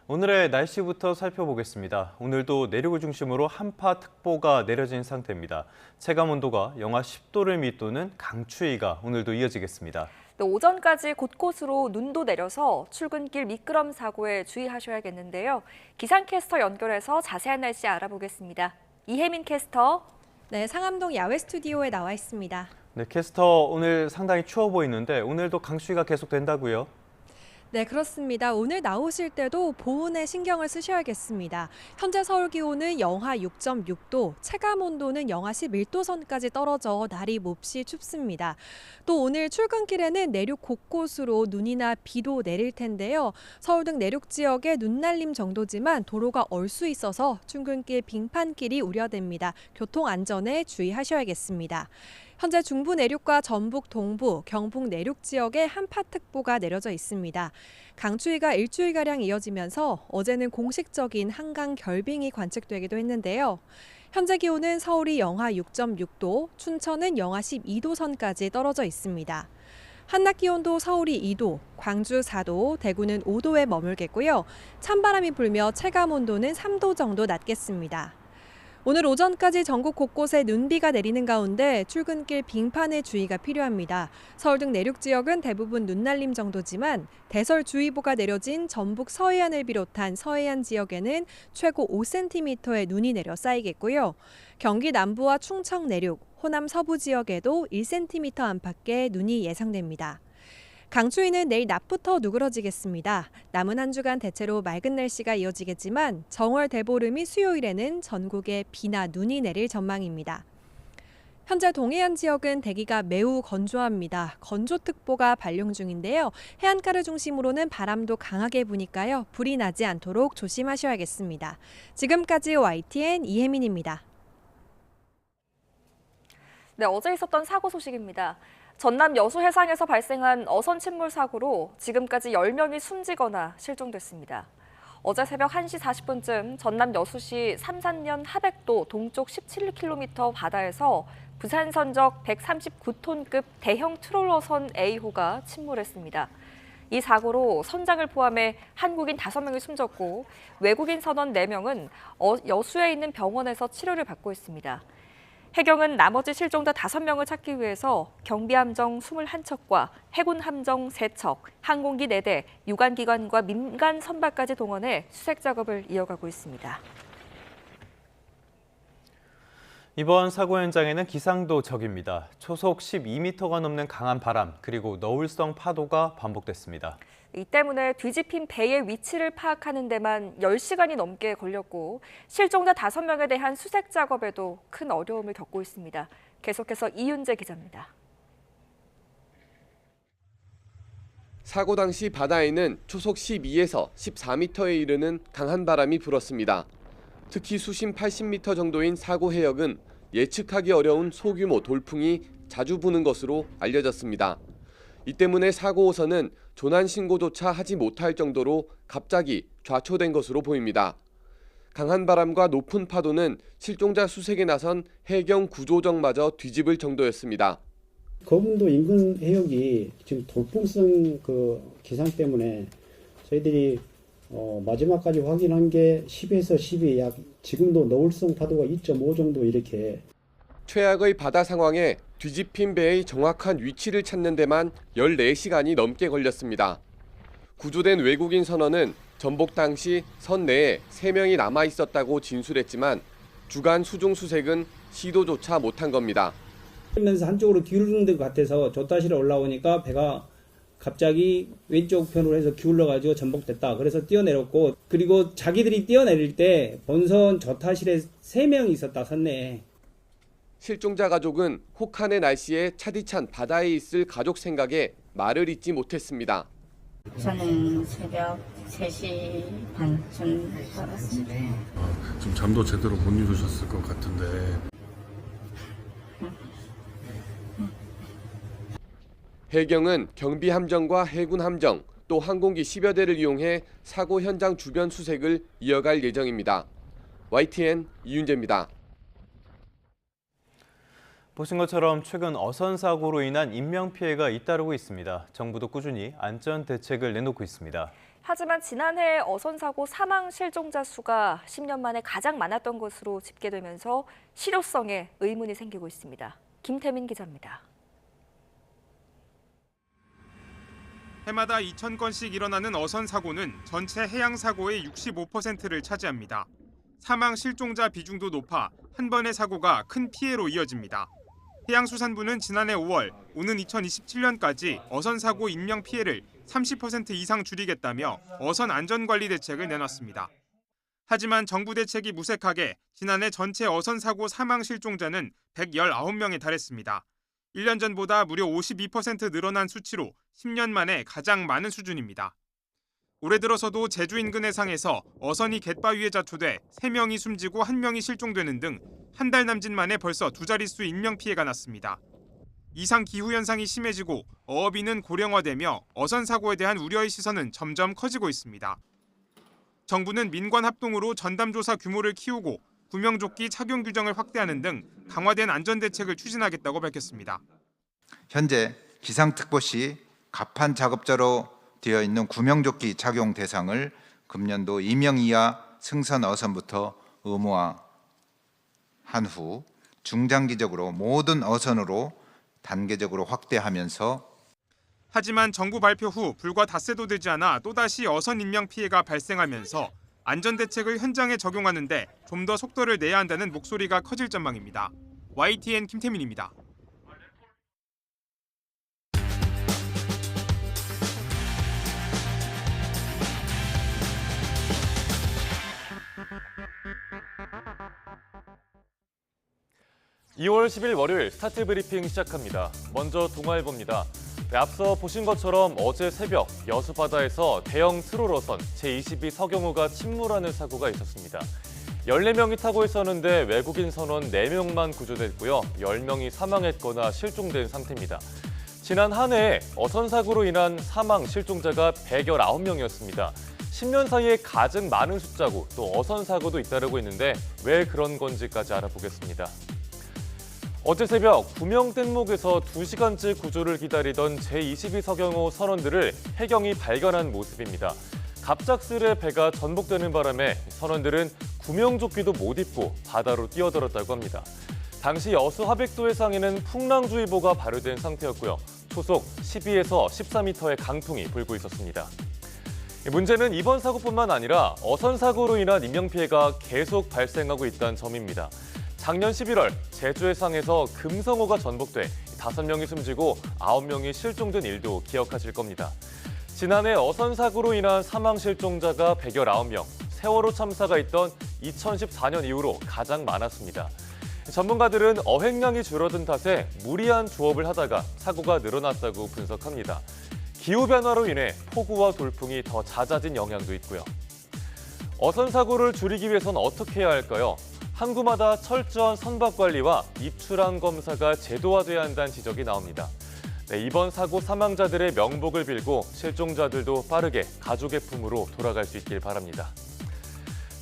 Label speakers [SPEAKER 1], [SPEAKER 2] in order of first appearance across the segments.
[SPEAKER 1] 오늘의 날씨부터 살펴보겠습니다. 오늘도 내륙을 중심으로 한파특보가 내려진 상태입니다. 체감온도가 영하 10도를 밑도는 강추위가 오늘도 이어지겠습니다.
[SPEAKER 2] 오전까지 곳곳으로 눈도 내려서 출근길 미끄럼 사고에 주의하셔야겠는데요. 기상캐스터 연결해서 자세한 날씨 알아보겠습니다. 이혜민 캐스터.
[SPEAKER 3] 네, 상암동 야외 스튜디오에 나와 있습니다.
[SPEAKER 1] 네, 캐스터 오늘 상당히 추워 보이는데 오늘도 강추위가 계속된다고요?
[SPEAKER 3] 네, 그렇습니다. 오늘 나오실 때도 보온에 신경을 쓰셔야겠습니다. 현재 서울 기온은 영하 6.6도, 체감 온도는 영하 11도 선까지 떨어져 날이 몹시 춥습니다. 또 오늘 출근길에는 내륙 곳곳으로 눈이나 비도 내릴 텐데요. 서울 등 내륙 지역에 눈 날림 정도지만 도로가 얼 수 있어서 출근길 빙판길이 우려됩니다. 교통 안전에 주의하셔야겠습니다. 현재 중부 내륙과 전북 동부, 경북 내륙 지역에 한파특보가 내려져 있습니다. 강추위가 일주일가량 이어지면서 어제는 공식적인 한강 결빙이 관측되기도 했는데요. 현재 기온은 서울이 영하 6.6도, 춘천은 영하 12도 선까지 떨어져 있습니다. 한낮 기온도 서울이 2도, 광주 4도, 대구는 5도에 머물겠고요. 찬바람이 불며 체감 온도는 3도 정도 낮겠습니다. 오늘 오전까지 전국 곳곳에 눈비가 내리는 가운데 출근길 빙판에 주의가 필요합니다. 서울 등 내륙 지역은 대부분 눈날림 정도지만 대설주의보가 내려진 전북 서해안을 비롯한 서해안 지역에는 최고 5cm의 눈이 내려 쌓이겠고요. 경기 남부와 충청 내륙, 호남 서부 지역에도 1cm 안팎의 눈이 예상됩니다. 강추위는 내일 낮부터 누그러지겠습니다. 남은 한 주간 대체로 맑은 날씨가 이어지겠지만 정월 대보름이 수요일에는 전국에 비나 눈이 내릴 전망입니다. 현재 동해안 지역은 대기가 매우 건조합니다. 건조특보가 발령 중인데요. 해안가를 중심으로는 바람도 강하게 부니까요. 불이 나지 않도록 조심하셔야겠습니다. 지금까지 YTN 이혜민입니다.
[SPEAKER 2] 네, 어제 있었던 사고 소식입니다. 전남 여수 해상에서 발생한 어선 침몰 사고로 지금까지 10명이 숨지거나 실종됐습니다. 어제 새벽 1시 40분쯤 전남 여수시 삼산면 하백도 동쪽 17km 바다에서 부산 선적 139톤급 대형 트롤러선 A호가 침몰했습니다. 이 사고로 선장을 포함해 한국인 5명이 숨졌고 외국인 선원 4명은 여수에 있는 병원에서 치료를 받고 있습니다. 해경은 나머지 실종자 5명을 찾기 위해서 경비함정 21척과 해군함정 3척, 항공기 4대, 유관기관과 민간 선박까지 동원해 수색 작업을 이어가고 있습니다.
[SPEAKER 1] 이번 사고 현장에는 기상도 적입니다. 초속 12m가 넘는 강한 바람, 그리고 너울성 파도가 반복됐습니다.
[SPEAKER 2] 이 때문에 뒤집힌 배의 위치를 파악하는 데만 10시간이 넘게 걸렸고 실종자 5명에 대한 수색 작업에도 큰 어려움을 겪고 있습니다. 계속해서 이윤재 기자입니다.
[SPEAKER 4] 사고 당시 바다에는 초속 12에서 14m에 이르는 강한 바람이 불었습니다. 특히 수심 80m 정도인 사고 해역은 예측하기 어려운 소규모 돌풍이 자주 부는 것으로 알려졌습니다. 이 때문에 사고호선은 조난 신고조차 하지 못할 정도로 갑자기 좌초된 것으로 보입니다. 강한 바람과 높은 파도는 실종자 수색에 나선 해경 구조정마저 뒤집을 정도였습니다.
[SPEAKER 5] 거분도 인근 해역이 지금 돌풍성 기상 때문에 저희들이 마지막까지 확인한 게 10에서 12, 약 지금도 너울성 파도가 2.5 정도 이렇게.
[SPEAKER 4] 최악의 바다 상황에 뒤집힌 배의 정확한 위치를 찾는 데만 14시간이 넘게 걸렸습니다. 구조된 외국인 선원은 전복 당시 선 내에 3명이 남아 있었다고 진술했지만 주간 수중 수색은 시도조차 못한 겁니다.
[SPEAKER 5] 그러면서 한쪽으로 기울는 것 같아서 조타실에 올라오니까 배가 갑자기 왼쪽 편으로 해서 기울러가지고 전복됐다. 그래서 뛰어내렸고, 그리고 자기들이 뛰어내릴 때 본선 조타실에 3명이 있었다, 선내에.
[SPEAKER 4] 실종자 가족은 혹한의 날씨에 차디찬 바다에 있을 가족 생각에 말을 잇지 못했습니다.
[SPEAKER 6] 저는 새벽 3시 반쯤 살았습니다.
[SPEAKER 7] 좀 잠도 제대로 못 이루셨을 것 같은데.
[SPEAKER 4] 해경은 경비함정과 해군함정, 또 항공기 10여 대를 이용해 사고 현장 주변 수색을 이어갈 예정입니다. YTN 이윤재입니다.
[SPEAKER 1] 보신 것처럼 최근 어선 사고로 인한 인명피해가 잇따르고 있습니다. 정부도 꾸준히 안전 대책을 내놓고 있습니다.
[SPEAKER 2] 하지만 지난해 어선 사고 사망 실종자 수가 10년 만에 가장 많았던 것으로 집계되면서 실효성에 의문이 생기고 있습니다. 김태민 기자입니다.
[SPEAKER 8] 해마다 2,000건씩 일어나는 어선 사고는 전체 해양 사고의 65%를 차지합니다. 사망 실종자 비중도 높아 한 번의 사고가 큰 피해로 이어집니다. 해양수산부는 지난해 5월 오는 2027년까지 어선 사고 인명 피해를 30% 이상 줄이겠다며 어선 안전관리 대책을 내놨습니다. 하지만 정부 대책이 무색하게 지난해 전체 어선 사고 사망 실종자는 119명에 달했습니다. 1년 전보다 무려 52% 늘어난 수치로 10년 만에 가장 많은 수준입니다. 올해 들어서도 제주 인근 해상에서 어선이 갯바위에 자초돼 3명이 숨지고 1명이 실종되는 등 한 달 남짓 만에 벌써 두 자릿수 인명 피해가 났습니다. 이상 기후 현상이 심해지고 어업인은 고령화되며 어선 사고에 대한 우려의 시선은 점점 커지고 있습니다. 정부는 민관 합동으로 전담조사 규모를 키우고 구명조끼 착용 규정을 확대하는 등 강화된 안전대책을 추진하겠다고 밝혔습니다.
[SPEAKER 9] 현재 기상특보 시 갑판 작업자로 되어 있는 구명조끼 착용 대상을 금년도 2명 이하 승선 어선부터 의무화한 후 중장기적으로 모든 어선으로 단계적으로 확대하면서
[SPEAKER 8] 하지만 정부 발표 후 불과 닷새도 되지 않아 또다시 어선 인명 피해가 발생하면서 안전대책을 현장에 적용하는 데 좀 더 속도를 내야 한다는 목소리가 커질 전망입니다. YTN 김태민입니다.
[SPEAKER 1] (2월 10일) 월요일 스타트 브리핑 시작합니다. 먼저 동아일보입니다. 앞서 보신 것처럼 어제 새벽 여수 바다에서 대형 트롤어선 제22 서경호가 침몰하는 사고가 있었습니다. 14명이 타고 있었는데 외국인 선원 4명만 구조됐고요. 10명이 사망했거나 실종된 상태입니다. 지난 한 해 어선 사고로 인한 사망 실종자가 119명이었습니다. 10년 사이에 가장 많은 숫자고 또 어선 사고도 잇따르고 있는데 왜 그런 건지까지 알아보겠습니다. 어제 새벽 구명 뗏목에서 2시간째 구조를 기다리던 제22 서경호 선원들을 해경이 발견한 모습입니다. 갑작스레 배가 전복되는 바람에 선원들은 구명조끼도 못 입고 바다로 뛰어들었다고 합니다. 당시 여수 하백도 해상에는 풍랑주의보가 발효된 상태였고요. 초속 12에서 14m의 강풍이 불고 있었습니다. 문제는 이번 사고뿐만 아니라 어선 사고로 인한 인명피해가 계속 발생하고 있다는 점입니다. 작년 11월 제주 해상에서 금성호가 전복돼 5명이 숨지고 9명이 실종된 일도 기억하실 겁니다. 지난해 어선 사고로 인한 사망 실종자가 119명, 세월호 참사가 있던 2014년 이후로 가장 많았습니다. 전문가들은 어획량이 줄어든 탓에 무리한 조업을 하다가 사고가 늘어났다고 분석합니다. 기후변화로 인해 폭우와 돌풍이 더 잦아진 영향도 있고요. 어선 사고를 줄이기 위해선 어떻게 해야 할까요? 항구마다 철저한 선박 관리와 입출항 검사가 제도화돼야 한다는 지적이 나옵니다. 이번 사고 사망자들의 명복을 빌고 실종자들도 빠르게 가족의 품으로 돌아갈 수 있길 바랍니다.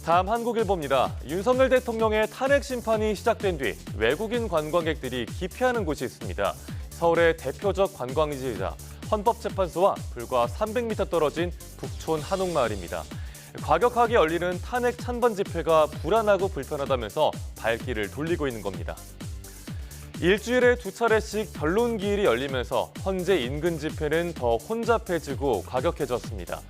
[SPEAKER 1] 다음 한국일보입니다. 윤석열 대통령의 탄핵 심판이 시작된 뒤 외국인 관광객들이 기피하는 곳이 있습니다. 서울의 대표적 관광지이자 헌법재판소와 불과 300m 떨어진 북촌 한옥마을입니다. 과격하게 열리는 탄핵 찬반 집회가 불안하고 불편하다면서 발길을 돌리고 있는 겁니다. 일주일에 2차례씩 변론기일이 열리면서 헌재 인근 집회는 더 혼잡해지고 과격해졌습니다.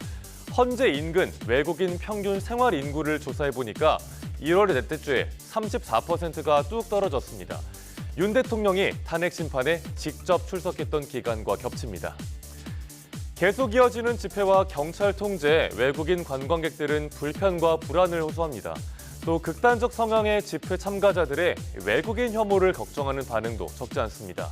[SPEAKER 1] 헌재 인근 외국인 평균 생활 인구를 조사해보니까 1월 넷째 주에 34%가 뚝 떨어졌습니다. 윤 대통령이 탄핵 심판에 직접 출석했던 기간과 겹칩니다. 계속 이어지는 집회와 경찰 통제에 외국인 관광객들은 불편과 불안을 호소합니다. 또 극단적 성향의 집회 참가자들의 외국인 혐오를 걱정하는 반응도 적지 않습니다.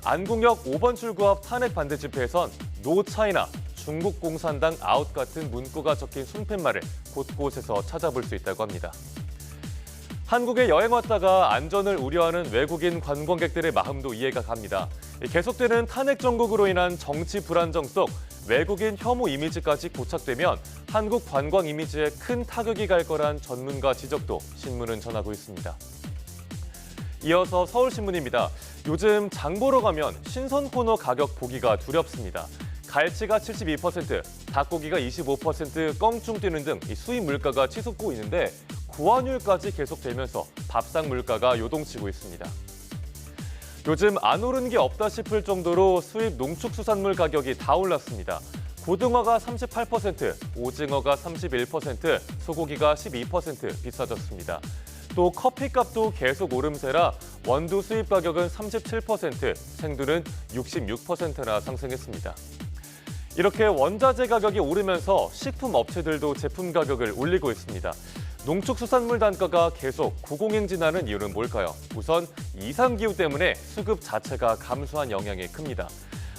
[SPEAKER 1] 안국역 5번 출구 앞 탄핵 반대 집회에선 노 차이나 중국 공산당 아웃 같은 문구가 적힌 손팻말을 곳곳에서 찾아볼 수 있다고 합니다. 한국에 여행 왔다가 안전을 우려하는 외국인 관광객들의 마음도 이해가 갑니다. 계속되는 탄핵 정국으로 인한 정치 불안정 속 외국인 혐오 이미지까지 고착되면 한국 관광 이미지에 큰 타격이 갈 거란 전문가 지적도 신문은 전하고 있습니다. 이어서 서울신문입니다. 요즘 장 보러 가면 신선 코너 가격 보기가 두렵습니다. 갈치가 72%, 닭고기가 25% 껑충 뛰는 등 이 수입 물가가 치솟고 있는데 구환율까지 계속되면서 밥상 물가가 요동치고 있습니다. 요즘 안 오른 게 없다 싶을 정도로 수입 농축수산물 가격이 다 올랐습니다. 고등어가 38%, 오징어가 31%, 소고기가 12% 비싸졌습니다. 또 커피값도 계속 오름세라 원두 수입 가격은 37%, 생두는 66%나 상승했습니다. 이렇게 원자재 가격이 오르면서 식품 업체들도 제품 가격을 올리고 있습니다. 농축수산물 단가가 계속 고공행진하는 이유는 뭘까요? 우선 이상기후 때문에 수급 자체가 감소한 영향이 큽니다.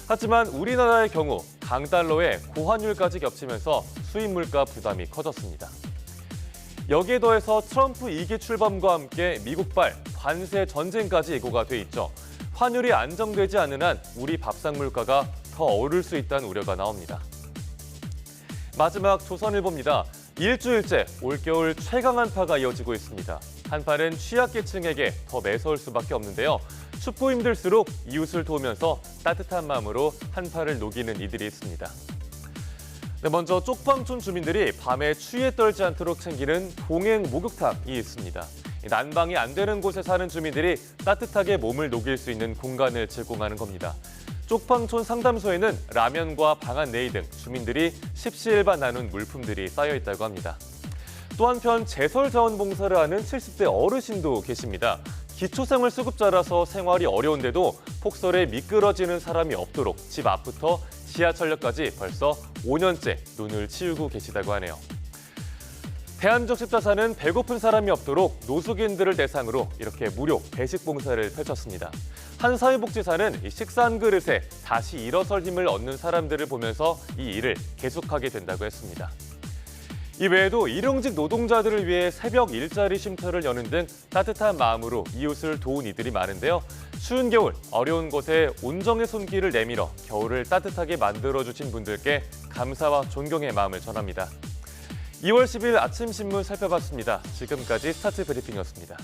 [SPEAKER 1] 하지만 우리나라의 경우 강달러에 고환율까지 겹치면서 수입 물가 부담이 커졌습니다. 여기에 더해서 트럼프 2기 출범과 함께 미국발 관세 전쟁까지 예고가 돼 있죠. 환율이 안정되지 않는 한 우리 밥상 물가가 더 오를 수 있다는 우려가 나옵니다. 마지막 조선일보입니다. 일주일째 올겨울 최강 한파가 이어지고 있습니다. 한파는 취약계층에게 더 매서울 수밖에 없는데요. 춥고 힘들수록 이웃을 도우면서 따뜻한 마음으로 한파를 녹이는 이들이 있습니다. 네, 먼저 쪽방촌 주민들이 밤에 추위에 떨지 않도록 챙기는 동행 목욕탕이 있습니다. 난방이 안 되는 곳에 사는 주민들이 따뜻하게 몸을 녹일 수 있는 공간을 제공하는 겁니다. 쪽방촌 상담소에는 라면과 방 안 네이 등 주민들이 십시일반 나눈 물품들이 쌓여 있다고 합니다. 또 한편 제설 자원봉사를 하는 70대 어르신도 계십니다. 기초생활수급자라서 생활이 어려운데도 폭설에 미끄러지는 사람이 없도록 집 앞부터 지하철역까지 벌써 5년째 눈을 치우고 계시다고 하네요. 대한적십자사는 배고픈 사람이 없도록 노숙인들을 대상으로 이렇게 무료 배식 봉사를 펼쳤습니다. 한 사회복지사는 이 식사 한 그릇에 다시 일어설 힘을 얻는 사람들을 보면서 이 일을 계속하게 된다고 했습니다. 이 외에도 일용직 노동자들을 위해 새벽 일자리 쉼터를 여는 등 따뜻한 마음으로 이웃을 도운 이들이 많은데요. 추운 겨울 어려운 곳에 온정의 손길을 내밀어 겨울을 따뜻하게 만들어주신 분들께 감사와 존경의 마음을 전합니다. 2월 10일 아침 신문 살펴봤습니다. 지금까지 스타트 브리핑이었습니다.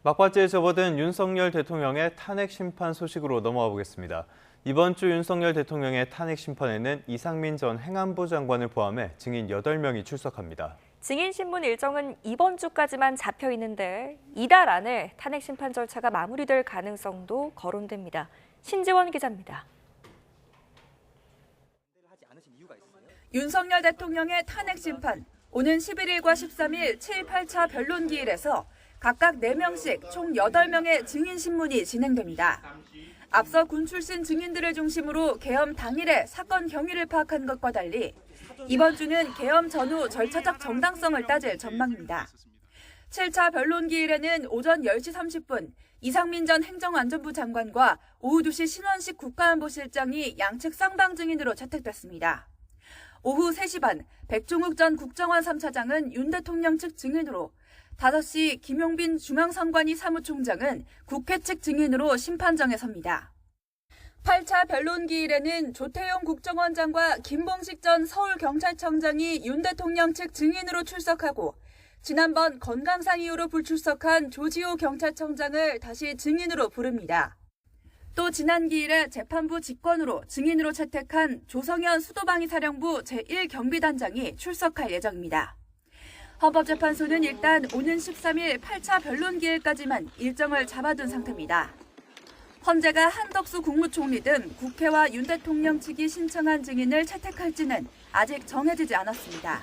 [SPEAKER 10] 막바지에 접어든 윤석열 대통령의 탄핵 심판 소식으로 넘어가 보겠습니다. 이번 주 윤석열 대통령의 탄핵 심판에는 이상민 전 행안부 장관을 포함해 증인 8명이 출석합니다.
[SPEAKER 2] 증인 신문 일정은 이번 주까지만 잡혀 있는데 이달 안에 탄핵 심판 절차가 마무리될 가능성도 거론됩니다. 신지원 기자입니다.
[SPEAKER 11] 윤석열 대통령의 탄핵 심판, 오는 11일과 13일 7, 8차 변론기일에서 각각 4명씩 총 8명의 증인 신문이 진행됩니다. 앞서 군 출신 증인들을 중심으로 계엄 당일에 사건 경위를 파악한 것과 달리 이번 주는 계엄 전후 절차적 정당성을 따질 전망입니다. 7차 변론기일에는 오전 10시 30분 이상민 전 행정안전부 장관과 오후 2시 신원식 국가안보실장이 양측 쌍방 증인으로 채택됐습니다. 오후 3시 반 백종욱 전 국정원 3차장은 윤 대통령 측 증인으로 5시 김용빈 중앙선관위 사무총장은 국회 측 증인으로 심판정에 섭니다. 8차 변론기일에는 조태용 국정원장과 김봉식 전 서울경찰청장이 윤 대통령 측 증인으로 출석하고 지난번 건강상 이유로 불출석한 조지호 경찰청장을 다시 증인으로 부릅니다. 또 지난 기일에 재판부 직권으로 증인으로 채택한 조성현 수도방위사령부 제1경비단장이 출석할 예정입니다. 헌법재판소는 일단 오는 13일 8차 변론기일까지만 일정을 잡아둔 상태입니다. 헌재가 한덕수 국무총리 등 국회와 윤 대통령 측이 신청한 증인을 채택할지는 아직 정해지지 않았습니다.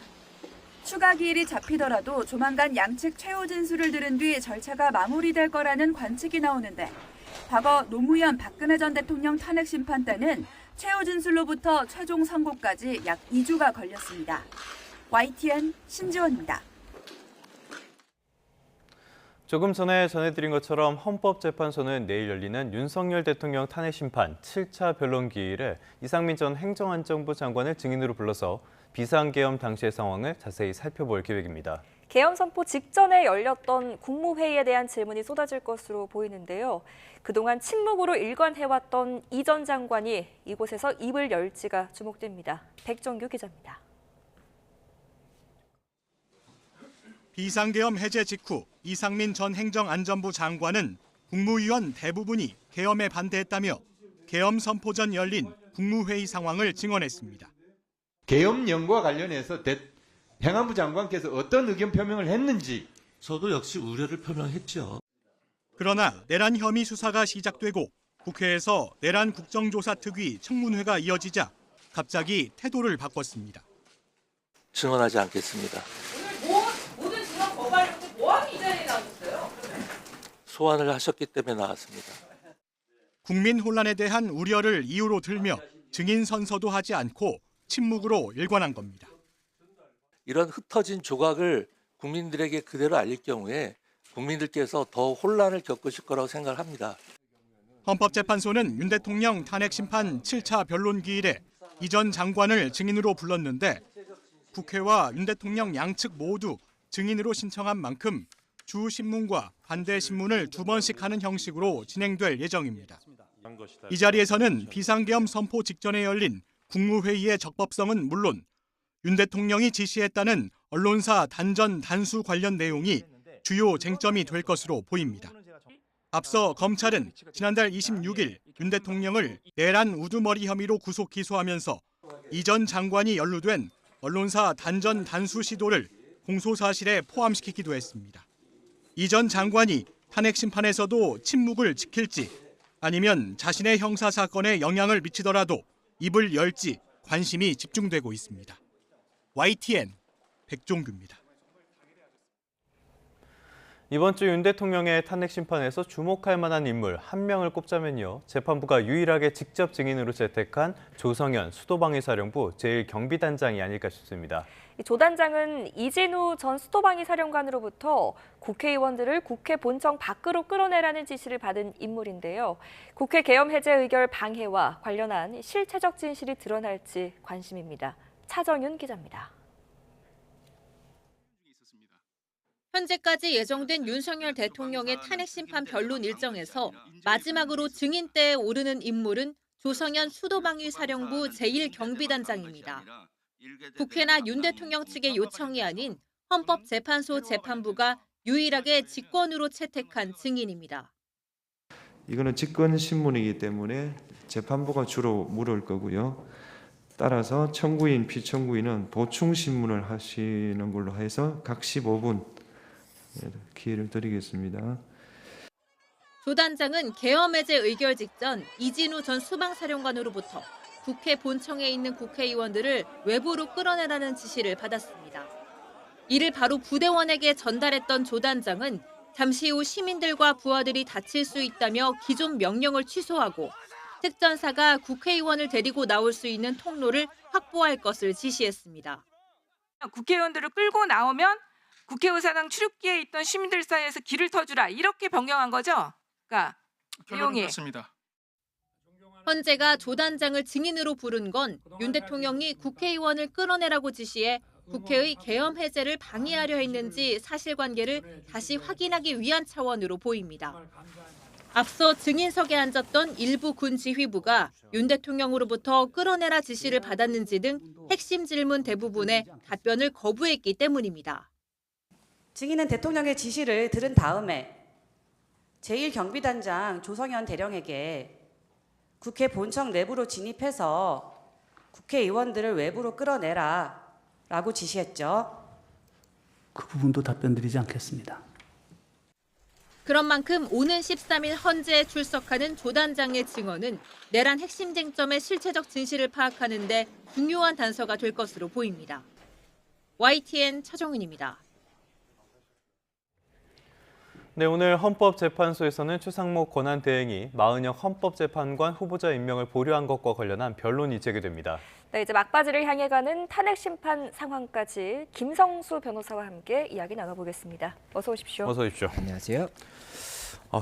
[SPEAKER 11] 추가 기일이 잡히더라도 조만간 양측 최후 진술을 들은 뒤 절차가 마무리될 거라는 관측이 나오는데 과거 노무현 박근혜 전 대통령 탄핵 심판 때는 최후 진술로부터 최종 선고까지 약 2주가 걸렸습니다. YTN 신지원입니다.
[SPEAKER 10] 조금 전에 전해드린 것처럼 헌법재판소는 내일 열리는 윤석열 대통령 탄핵 심판 7차 변론기일에 이상민 전 행정안전부 장관을 증인으로 불러서 비상계엄 당시의 상황을 자세히 살펴볼 계획입니다.
[SPEAKER 2] 계엄 선포 직전에 열렸던 국무회의에 대한 질문이 쏟아질 것으로 보이는데요. 그동안 침묵으로 일관해왔던 이 전 장관이 이곳에서 입을 열지가 주목됩니다. 백정규 기자입니다.
[SPEAKER 8] 비상계엄 해제 직후 이상민 전 행정안전부 장관은 국무위원 대부분이 계엄에 반대했다며 계엄 선포 전 열린 국무회의 상황을 증언했습니다.
[SPEAKER 12] 계엄령과 관련해서 행안부 장관께서 어떤 의견 표명을 했는지
[SPEAKER 13] 저도 역시 우려를 표명했죠.
[SPEAKER 8] 그러나 내란 혐의 수사가 시작되고 국회에서 내란 국정조사특위 청문회가 이어지자 갑자기 태도를 바꿨습니다.
[SPEAKER 13] 증언하지 않겠습니다.
[SPEAKER 11] 모든 증언 거부하려고 뭐하니 이 자리에 나오셨어요?
[SPEAKER 13] 소환을 하셨기 때문에 나왔습니다.
[SPEAKER 8] 국민 혼란에 대한 우려를 이유로 들며 증인 선서도 하지 않고 침묵으로 일관한 겁니다.
[SPEAKER 13] 이런 흩어진 조각을 국민들에게 그대로 알릴 경우에 국민들께서 더 혼란을 겪으실 거라고 생각을 합니다.
[SPEAKER 8] 헌법재판소는 윤 대통령 탄핵심판 7차 변론기일에 이 전 장관을 증인으로 불렀는데 국회와 윤 대통령 양측 모두 증인으로 신청한 만큼 주 신문과 반대 신문을 2번씩 하는 형식으로 진행될 예정입니다. 이 자리에서는 비상계엄 선포 직전에 열린 국무회의의 적법성은 물론 윤 대통령이 지시했다는 언론사 단전 단수 관련 내용이 주요 쟁점이 될 것으로 보입니다. 앞서 검찰은 지난달 26일 윤 대통령을 내란 우두머리 혐의로 구속 기소하면서 이 전 장관이 연루된 언론사 단전 단수 시도를 공소사실에 포함시키기도 했습니다. 이 전 장관이 탄핵 심판에서도 침묵을 지킬지 아니면 자신의 형사 사건에 영향을 미치더라도 입을 열지 관심이 집중되고 있습니다. YTN 백종규입니다.
[SPEAKER 10] 이번 주 윤 대통령의 탄핵 심판에서 주목할 만한 인물 한 명을 꼽자면요. 재판부가 유일하게 직접 증인으로 채택한 조성현 수도방위사령부 제1경비단장이 아닐까 싶습니다.
[SPEAKER 2] 조 단장은 이진우 전 수도방위 사령관으로부터 국회의원들을 국회 본청 밖으로 끌어내라는 지시를 받은 인물인데요. 국회 계엄 해제 의결 방해와 관련한 실체적 진실이 드러날지 관심입니다. 차정윤 기자입니다.
[SPEAKER 14] 현재까지 예정된 윤석열 대통령의 탄핵 심판 변론 일정에서 마지막으로 증인대에 오르는 인물은 조성현 수도방위 사령부 제1경비단장입니다. 국회나 윤 대통령 측의 요청이 아닌 헌법재판소 재판부가 유일하게 직권으로 채택한 증인입니다.
[SPEAKER 15] 이거는 직권 신문이기 때문에 재판부가 주로 물을 거고요. 따라서 청구인, 피청구인은 보충 신문을 하시는 걸로 해서 각 15분 기회를 드리겠습니다.
[SPEAKER 14] 조 단장은 계엄 해제 의결 직전 이진우 전 수방사령관으로부터 국회 본청에 있는 국회의원들을 외부로 끌어내라는 지시를 받았습니다. 이를 바로 부대원에게 전달했던 조 단장은 잠시 후 시민들과 부하들이 다칠 수 있다며 기존 명령을 취소하고 특전사가 국회의원을 데리고 나올 수 있는 통로를 확보할 것을 지시했습니다.
[SPEAKER 11] 국회의원들을 끌고 나오면 국회의사당 출입기에 있던 시민들 사이에서 길을 터주라 이렇게 변경한 거죠? 그러니까 내용이
[SPEAKER 8] 그렇습니다.
[SPEAKER 14] 헌재가 조 단장을 증인으로 부른 건 윤 대통령이 국회의원을 끌어내라고 지시해 국회의 계엄 해제를 방해하려 했는지 사실관계를 다시 확인하기 위한 차원으로 보입니다. 앞서 증인석에 앉았던 일부 군 지휘부가 윤 대통령으로부터 끌어내라 지시를 받았는지 등 핵심 질문 대부분에 답변을 거부했기 때문입니다.
[SPEAKER 16] 증인은 대통령의 지시를 들은 다음에 제1경비단장 조성현 대령에게 국회 본청 내부로 진입해서 국회의원들을 외부로 끌어내라 라고 지시했죠.
[SPEAKER 17] 그 부분도 답변 드리지 않겠습니다.
[SPEAKER 14] 그런 만큼 오는 13일 헌재에 출석하는 조 단장의 증언은 내란 핵심 쟁점의 실체적 진실을 파악하는 데 중요한 단서가 될 것으로 보입니다. YTN 차정은입니다.
[SPEAKER 10] 네, 오늘 헌법재판소에서는 추상목 권한대행이 마은혁 헌법재판관 후보자 임명을 보류한 것과 관련한 변론이 재개됩니다.
[SPEAKER 2] 네, 이제 막바지를 향해 가는 탄핵 심판 상황까지 김성수 변호사와 함께 이야기 나눠보겠습니다. 어서 오십시오.
[SPEAKER 10] 어서 오십시오.
[SPEAKER 18] 안녕하세요.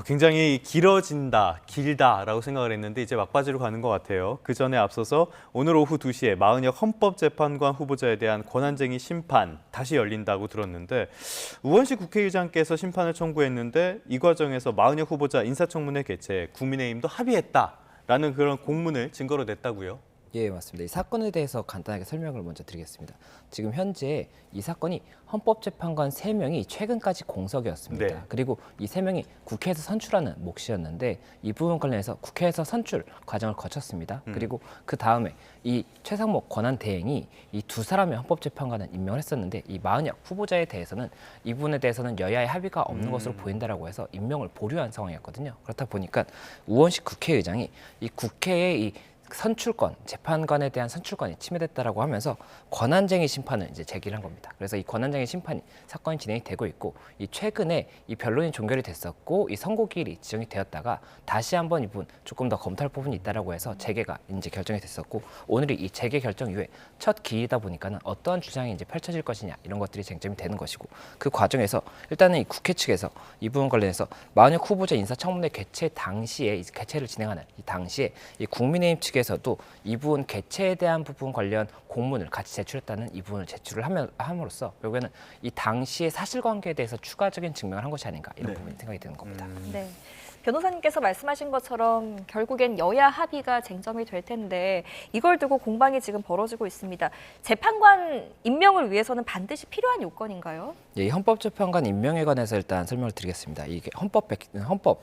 [SPEAKER 10] 굉장히 길다라고 생각을 했는데 이제 막바지로 가는 것 같아요. 그 전에 앞서서 오늘 오후 2시에 마은혁 헌법재판관 후보자에 대한 권한쟁의 심판 다시 열린다고 들었는데 우원식 국회의장께서 심판을 청구했는데 이 과정에서 마은혁 후보자 인사청문회 개최에 국민의힘도 합의했다라는 그런 공문을 증거로 냈다고요?
[SPEAKER 18] 예, 맞습니다. 이 사건에 대해서 간단하게 설명을 먼저 드리겠습니다. 지금 현재 이 사건이 헌법재판관 3명이 최근까지 공석이었습니다.
[SPEAKER 10] 네.
[SPEAKER 18] 그리고 이 3명이 국회에서 선출하는 몫이었는데 이 부분 관련해서 국회에서 선출 과정을 거쳤습니다. 그리고 그 다음에 이 최상목 권한대행이 이 두 사람의 헌법재판관을 임명을 했었는데 이 마은혁 후보자에 대해서는 이 부분에 대해서는 여야의 합의가 없는 것으로 보인다라고 해서 임명을 보류한 상황이었거든요. 그렇다 보니까 우원식 국회의장이 이 국회의 이 선출권, 재판관에 대한 선출권이 침해됐다라고 하면서 권한쟁의 심판을 이제 제기를 한 겁니다. 그래서 이 권한쟁의 심판이 사건이 진행이 되고 있고 이 최근에 이 변론이 종결이 됐었고 이 선고기일이 지정이 되었다가 다시 한번 이 부분 조금 더 검토할 부분이 있다라고 해서 재개가 이제 결정이 됐었고 오늘이 이 재개 결정 이후에 첫 기일이다 보니까는 어떠한 주장이 이제 펼쳐질 것이냐 이런 것들이 쟁점이 되는 것이고 그 과정에서 일단은 이 국회 측에서 이 부분 관련해서 마은혁 후보자 인사청문회 개최 당시에 이 개최를 진행하는 이 당시에 이 국민의힘 측에 에서도 이 부분 개최에 대한 부분 관련 공문을 같이 제출했다는 이 부분을 제출을 함으로써 결국에는 이 당시의 사실관계에 대해서 추가적인 증명을 한 것이 아닌가 이런 부분이 생각이 드는 겁니다.
[SPEAKER 2] 네. 변호사님께서 말씀하신 것처럼 결국엔 여야 합의가 쟁점이 될 텐데 이걸 두고 공방이 지금 벌어지고 있습니다. 재판관 임명을 위해서는 반드시 필요한 요건인가요?
[SPEAKER 18] 예, 이 헌법재판관 임명에 관해서 일단 설명을 드리겠습니다. 이게 헌법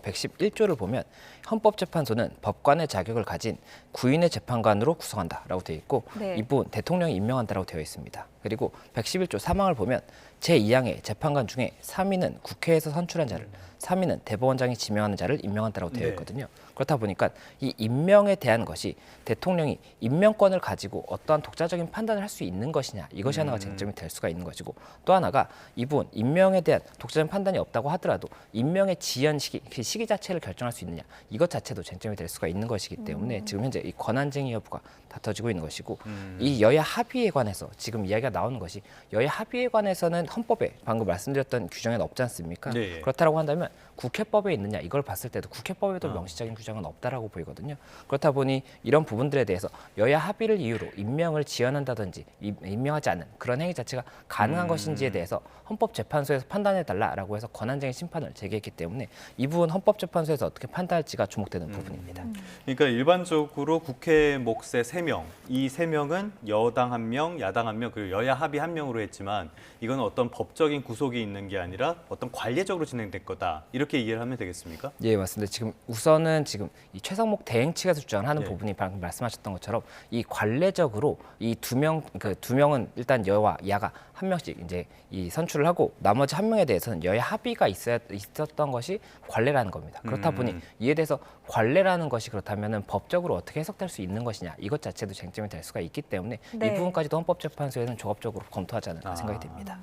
[SPEAKER 18] 111조를 보면 헌법재판소는 법관의 자격을 가진 구인의 재판관으로 구성한다라고 되어 있고
[SPEAKER 2] 네.
[SPEAKER 18] 이 부분 대통령이 임명한다라고 되어 있습니다. 그리고 111조 3항을 보면 제2항의 재판관 중에 3인은 국회에서 선출한 자를 3인은 대법원장이 지명하는 자를 임명한다라고 되어 있거든요. 그렇다 보니까 이 임명에 대한 것이 대통령이 임명권을 가지고 어떠한 독자적인 판단을 할 수 있는 것이냐 이것이 하나가 쟁점이 될 수가 있는 것이고 또 하나가 이 부분 임명에 대한 독자적인 판단이 없다고 하더라도 임명의 지연 시기, 그 시기 자체를 결정할 수 있느냐 이것 자체도 쟁점이 될 수가 있는 것이기 때문에 지금 현재 이 권한쟁의 여부가 다퉈지고 있는 것이고 이 여야 합의에 관해서 지금 이야기가 나오는 것이 여야 합의에 관해서는 헌법에 방금 말씀드렸던 규정에는 없지 않습니까?
[SPEAKER 10] 네.
[SPEAKER 18] 그렇다라고 한다면 국회법에 있느냐 이걸 봤을 때도 국회법에도 명시적인 규정은 없다라고 보이거든요. 그렇다 보니 이런 부분들에 대해서 여야 합의를 이유로 임명을 지연한다든지 임명하지 않는 그런 행위 자체가 가능한 것인지에 대해서 헌법재판소에서 판단해달라라고 해서 권한쟁의 심판을 제기했기 때문에 이 부분 헌법재판소에서 어떻게 판단할지가 주목되는 부분입니다.
[SPEAKER 10] 그러니까 일반적으로 국회 몫의 3명, 이 3명은 여당 1명, 야당 1명, 그리고 여야 합의 1명으로 했지만 이건 어떤 법적인 구속이 있는 게 아니라 어떤 관례적으로 진행될 거다. 이렇게 이해를 하면 되겠습니까?
[SPEAKER 18] 예, 맞습니다. 지금 우선은 지금 이 최상목 대행 측에서 주장하는
[SPEAKER 10] 네.
[SPEAKER 18] 부분이 방금 말씀하셨던 것처럼 이 관례적으로 이 두 명은 일단 여와 야가 한 명씩 이제 이 선출을 하고 나머지 한 명에 대해서는 여야 합의가 있었던 것이 관례라는 겁니다. 그렇다 보니 이에 대해서 관례라는 것이 그렇다면은 법적으로 어떻게 해석될 수 있는 것이냐 이것 자체도 쟁점이 될 수가 있기 때문에
[SPEAKER 2] 네.
[SPEAKER 18] 이 부분까지도 헌법재판소에는 종합적으로 검토하지 않을까 생각이 됩니다.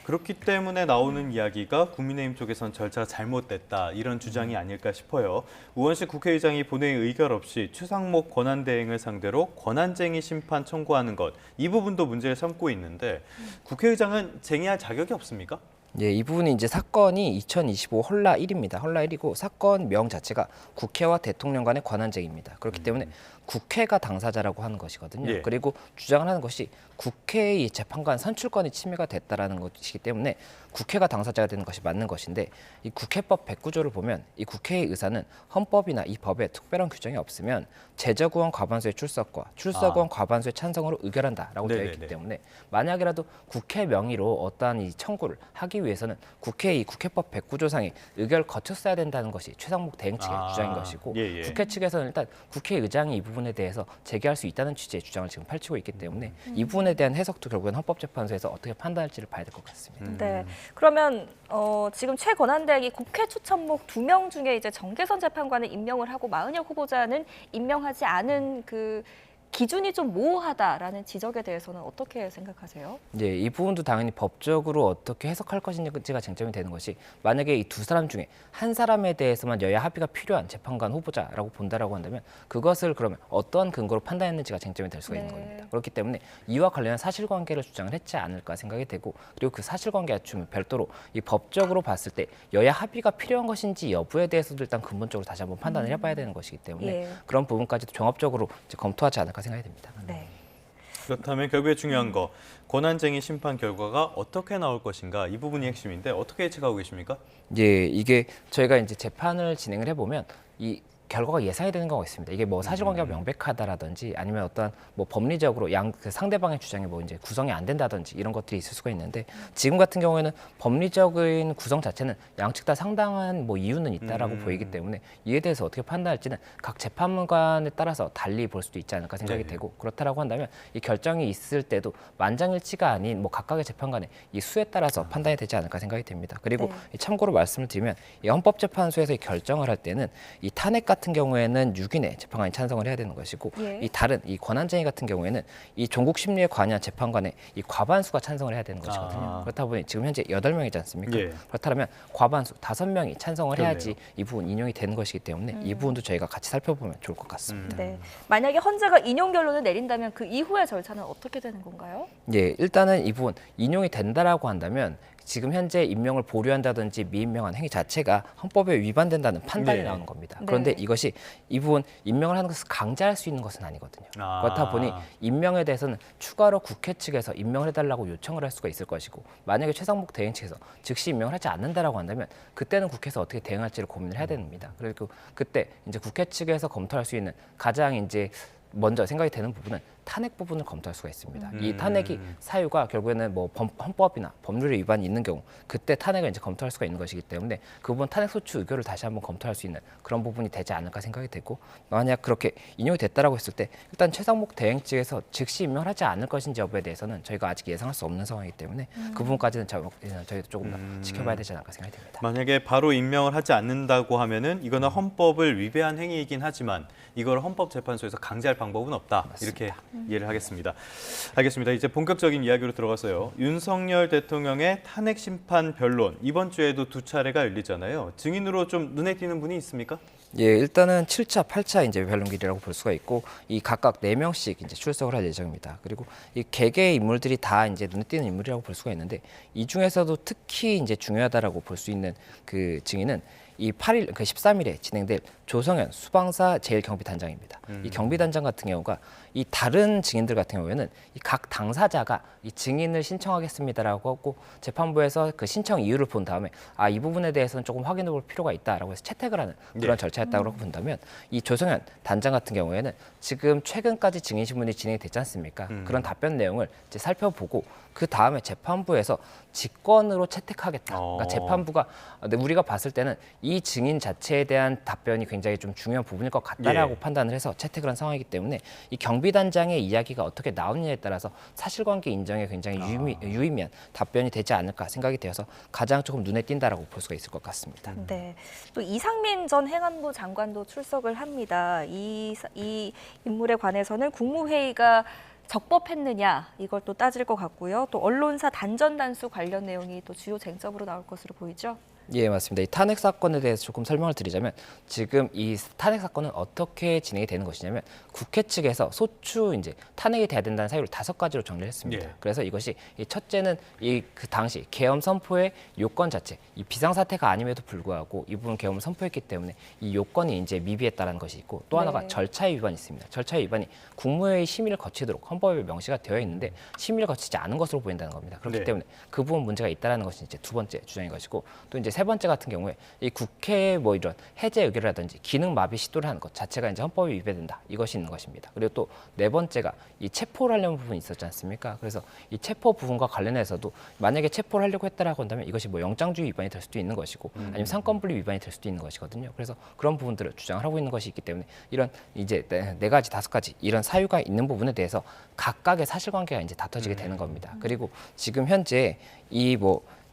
[SPEAKER 10] 그렇기 때문에 나오는 이야기가 국민의힘 쪽에선 절차가 잘못됐다 이런 주장이 아닐까 싶어요. 우원식 국회의장이 본회의 의결 없이 최상목 권한대행을 상대로 권한쟁의 심판 청구하는 것 이 부분도 문제를 삼고 있는데 국회의장은 쟁의할 자격이 없습니까?
[SPEAKER 18] 예, 이 부분이 이제 사건이 2025 헐라 1입니다. 헐라 1이고 사건명 자체가 국회와 대통령 간의 권한쟁의입니다. 그렇기 때문에 국회가 당사자라고 하는 것이거든요.
[SPEAKER 10] 예.
[SPEAKER 18] 그리고 주장을 하는 것이 국회의 재판관 선출권이 침해가 됐다라는 것이기 때문에 국회가 당사자가 되는 것이 맞는 것인데 이 국회법 109조를 보면 이 국회의 의사는 헌법이나 이 법에 특별한 규정이 없으면 제적의원 과반수의 출석과 출석의원 과반수의 찬성으로 의결한다라고 되어 있기 때문에 만약이라도 국회 명의로 어떠한 이 청구를 하기 위해서는 국회의 국회법 109조상의 의결을 거쳤어야 된다는 것이 최상목 대행 측의 주장인 것이고 국회 측에서는 일단 국회의장이 이 부분에 대해서 제기할 수 있다는 취지의 주장을 지금 펼치고 있기 때문에 이 부분에 대한 해석도 결국엔 헌법재판소에서 어떻게 판단할지를 봐야 될 것 같습니다.
[SPEAKER 2] 네. 그러면 지금 최 권한대행이 국회 추천목 2명 중에 이제 정계선 재판관을 임명을 하고 마은혁 후보자는 임명하지 않은 그 기준이 좀 모호하다라는 지적에 대해서는 어떻게 생각하세요?
[SPEAKER 18] 네, 이 부분도 당연히 법적으로 어떻게 해석할 것인지가 쟁점이 되는 것이 만약에 이 두 사람 중에 한 사람에 대해서만 여야 합의가 필요한 재판관 후보자라고 본다라고 한다면 그것을 그러면 어떠한 근거로 판단했는지가 쟁점이 될 수가 있는 겁니다. 그렇기 때문에 이와 관련한 사실관계를 주장을 했지 않을까 생각이 되고 그리고 그 사실관계와 좀 별도로 이 법적으로 봤을 때 여야 합의가 필요한 것인지 여부에 대해서도 일단 근본적으로 다시 한번 판단을 해봐야 되는 것이기 때문에 그런 부분까지도 종합적으로 이제 검토하지 않을까 생각이 됩니다.
[SPEAKER 2] 네.
[SPEAKER 10] 그렇다면 결국에 중요한 거 권한쟁의 심판 결과가 어떻게 나올 것인가 이 부분이 핵심인데 어떻게 예측하고 계십니까?
[SPEAKER 18] 예, 이게 저희가 이제 재판을 진행을 해보면 이 결과가 예상이 되는 경우가 있습니다. 이게 뭐 사실관계가 명백하다라든지 아니면 어떤 뭐 법리적으로 그 상대방의 주장이 뭐 이제 구성이 안 된다든지 이런 것들이 있을 수가 있는데 지금 같은 경우에는 법리적인 구성 자체는 양측 다 상당한 뭐 이유는 있다라고 보이기 때문에 이에 대해서 어떻게 판단할지는 각 재판관에 따라서 달리 볼 수도 있지 않을까 생각이 되고 그렇다라고 한다면 이 결정이 있을 때도 만장일치가 아닌 뭐 각각의 재판관의 이 수에 따라서 판단이 되지 않을까 생각이 됩니다. 그리고 참고로 말씀을 드리면 이 헌법재판소에서 이 결정을 할 때는 이 탄핵 같은 경우에는 6인의 재판관이 찬성을 해야 되는 것이고 이 다른 이 권한쟁의 같은 경우에는 이 종국 심리에 관여한 재판관의 이 과반수가 찬성을 해야 되는 것이거든요. 그렇다 보니 지금 현재 8명이지 않습니까? 그렇다면 과반수 5명이 찬성을 해야지 이 부분 인용이 되는 것이기 때문에 이 부분도 저희가 같이 살펴보면 좋을 것 같습니다.
[SPEAKER 2] 네. 만약에 헌재가 인용 결론을 내린다면 그 이후의 절차는 어떻게 되는 건가요?
[SPEAKER 18] 예, 일단은 이 부분 인용이 된다라고 한다면 지금 현재 임명을 보류한다든지 미임명한 행위 자체가 헌법에 위반된다는 판단이 나오는 겁니다. 그런데 이것이 이 부분 임명을 하는 것을 강제할 수 있는 것은 아니거든요. 그렇다 보니 임명에 대해서는 추가로 국회 측에서 임명을 해달라고 요청을 할 수가 있을 것이고 만약에 최상목 대행 측에서 즉시 임명을 하지 않는다라고 한다면 그때는 국회에서 어떻게 대응할지를 고민을 해야 됩니다. 그리고 그때 이제 국회 측에서 검토할 수 있는 가장 이제 먼저 생각이 되는 부분은 탄핵 부분을 검토할 수가 있습니다. 이 탄핵이 사유가 결국에는 뭐 헌법이나 법률의 위반이 있는 경우 그때 탄핵을 이제 검토할 수가 있는 것이기 때문에 그 부분 탄핵 소추 의결을 다시 한번 검토할 수 있는 그런 부분이 되지 않을까 생각이 되고 만약 그렇게 인용이 됐다라고 했을 때 일단 최상목 대행 측에서 즉시 임명을 하지 않을 것인지 여부에 대해서는 저희가 아직 예상할 수 없는 상황이기 때문에 그 부분까지는 저희도 조금 더 지켜봐야 되지 않을까 생각이 됩니다.
[SPEAKER 10] 만약에 바로 임명을 하지 않는다고 하면은 이거는 헌법을 위배한 행위이긴 하지만 이걸 헌법재판소에서 강제할 방법은 없다.
[SPEAKER 18] 맞습니다.
[SPEAKER 10] 이렇게 이해를 하겠습니다. 알겠습니다. 이제 본격적인 이야기로 들어가서요. 윤석열 대통령의 탄핵 심판 변론 이번 주에도 2차례가 열리잖아요. 증인으로 좀 눈에 띄는 분이 있습니까?
[SPEAKER 18] 예, 일단은 7차, 8차 이제 변론길이라고 볼 수가 있고 이 각각 4명씩 이제 출석을 할 예정입니다. 그리고 이 개개의 인물들이 다 이제 눈에 띄는 인물이라고 볼 수가 있는데 이 중에서도 특히 이제 중요하다라고 볼 수 있는 그 증인은 이 8일, 그 13일에 진행될 조성현 수방사 제1경비단장입니다. 이 경비단장 같은 경우가 이 다른 증인들 같은 경우에는 이 각 당사자가 이 증인을 신청하겠습니다라고 하고 재판부에서 그 신청 이유를 본 다음에 이 부분에 대해서는 조금 확인해 볼 필요가 있다라고 해서 채택을 하는 그런 절차였다고 본다면 이 조성현 단장 같은 경우에는 지금 최근까지 증인 신문이 진행이 됐지 않습니까? 그런 답변 내용을 이제 살펴보고 그 다음에 재판부에서 직권으로 채택하겠다. 그러니까 재판부가 우리가 봤을 때는 이 증인 자체에 대한 답변이 굉장히 좀 중요한 부분일 것 같다라고 판단을 해서 채택을 한 상황이기 때문에 이 경비단장의 이야기가 어떻게 나오느냐에 따라서 사실관계 인정에 굉장히 유의미한 답변이 되지 않을까 생각이 되어서 가장 조금 눈에 띈다라고 볼 수가 있을 것 같습니다.
[SPEAKER 2] 네, 또 이상민 전 행안부 장관도 출석을 합니다. 이 인물에 관해서는 국무회의가 적법했느냐 이걸 또 따질 것 같고요. 또 언론사 단전 단수 관련 내용이 또 주요 쟁점으로 나올 것으로 보이죠.
[SPEAKER 18] 예, 맞습니다. 이 탄핵 사건에 대해서 조금 설명을 드리자면 지금 이 탄핵 사건은 어떻게 진행이 되는 것이냐면 국회 측에서 소추 이제 탄핵이 돼야 된다는 사유를 5가지로 정리를 했습니다. 그래서 이것이 이 첫째는 그 당시 계엄 선포의 요건 자체, 이 비상사태가 아님에도 불구하고 이 부분 계엄을 선포했기 때문에 이 요건이 이제 미비했다는 것이 있고 또 하나가 절차의 위반이 있습니다. 절차의 위반이 국무회의 심의를 거치도록 헌법에 명시가 되어 있는데 심의를 거치지 않은 것으로 보인다는 겁니다. 그렇기 때문에 그 부분 문제가 있다는 것이 이제 2번째 주장인 것이고 또 이제 3번째 같은 경우에 이 국회의 뭐 이런 해제 의결이라든지 기능 마비 시도를 하는 것 자체가 이제 헌법에 위배된다. 이것이 있는 것입니다. 그리고 또 4번째가 이 체포를 하려는 부분이 있었지 않습니까? 그래서 이 체포 부분과 관련해서도 만약에 체포를 하려고 했다라고 한다면 이것이 뭐 영장주의 위반이 될 수도 있는 것이고 아니면 상권분리 위반이 될 수도 있는 것이거든요. 그래서 그런 부분들을 주장을 하고 있는 것이 있기 때문에 이런 이제 4가지, 5가지 이런 사유가 있는 부분에 대해서 각각의 사실관계가 이제 다퉈지게 되는 겁니다. 그리고 지금 현재